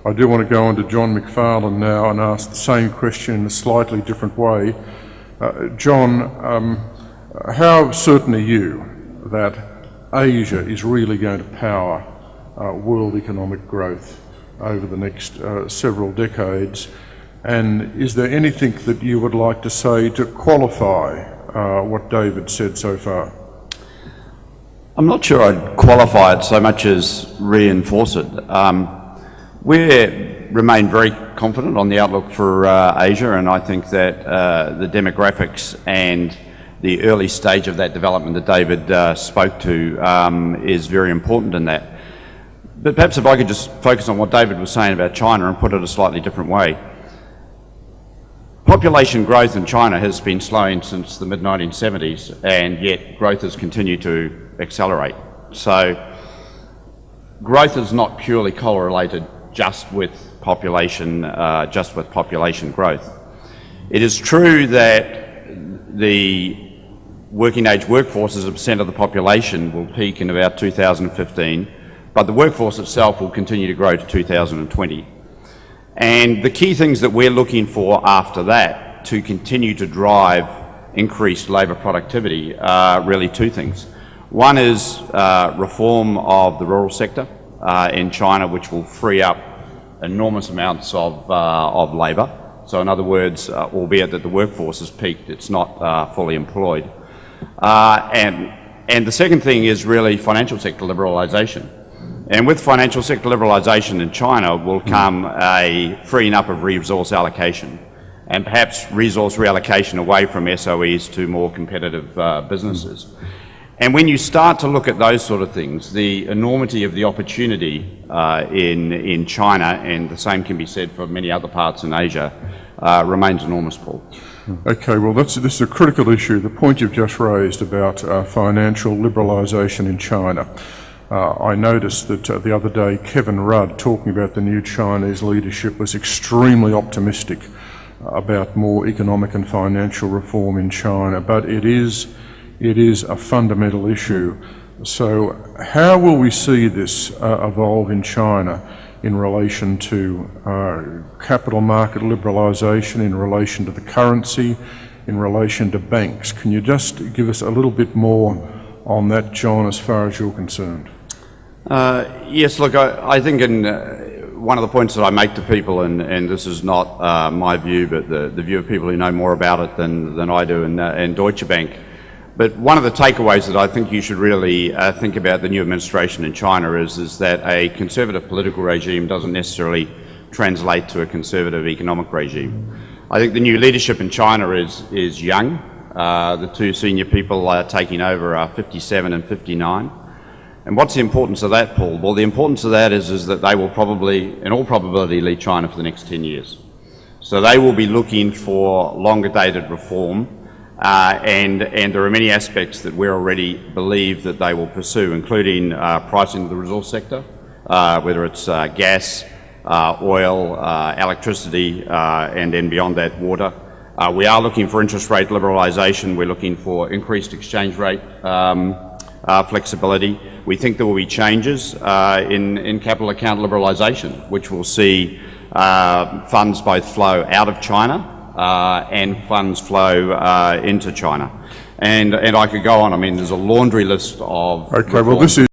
I do want to go on to John McFarlane now and ask the same question in a slightly different way. John, how certain are you that Asia is really going to power world economic growth over the next several decades? And is there anything that you would like to say to qualify what David said so far? I'm not sure I'd qualify it so much as reinforce it. We remain very confident on the outlook for Asia, and I think that the demographics and the early stage of that development that David spoke to is very important in that. But perhaps if I could just focus on what David was saying about China and put it a slightly different way. Population growth in China has been slowing since the mid-1970s, and yet growth has continued to accelerate. So growth is not purely correlated just with population growth. It is true that the working age workforce as a percent of the population will peak in about 2015, but the workforce itself will continue to grow to 2020. And the key things that we're looking for after that to continue to drive increased labour productivity are really two things. One is reform of the rural sector in China, which will free up enormous amounts of labour. So in other words, albeit that the workforce has peaked, it's not fully employed. And the second thing is really financial sector liberalisation. And with financial sector liberalisation in China will come a freeing up of resource allocation, and perhaps resource reallocation away from SOEs to more competitive businesses. And when you start to look at those sort of things, the enormity of the opportunity in China, and the same can be said for many other parts in Asia, remains enormous, Paul. Okay, well this is a critical issue, the point you've just raised about financial liberalisation in China. I noticed that the other day Kevin Rudd, talking about the new Chinese leadership, was extremely optimistic about more economic and financial reform in China, but it is a fundamental issue. So how will we see this evolve in China in relation to capital market liberalisation, in relation to the currency, in relation to banks? Can you just give us a little bit more on that, John, as far as you're concerned? Yes, look, I think one of the points that I make to people, and this is not my view, but the view of people who know more about it than I do, and Deutsche Bank, but one of the takeaways that I think you should really think about the new administration in China is that a conservative political regime doesn't necessarily translate to a conservative economic regime. I think the new leadership in China is young. The two senior people taking over are 57 and 59. And what's the importance of that, Paul? Well, the importance of that is that they will probably, in all probability, lead China for the next 10 years. So they will be looking for longer dated reform, and there are many aspects that we already believe that they will pursue, including pricing of the resource sector, whether it's gas, oil, electricity, and then beyond that, water. We are looking for interest rate liberalisation. We're looking for increased exchange rate flexibility. We think there will be changes in capital account liberalisation, which will see funds both flow out of China and funds flow into China. And I could go on. I mean, there's a laundry list of... Okay, well, this is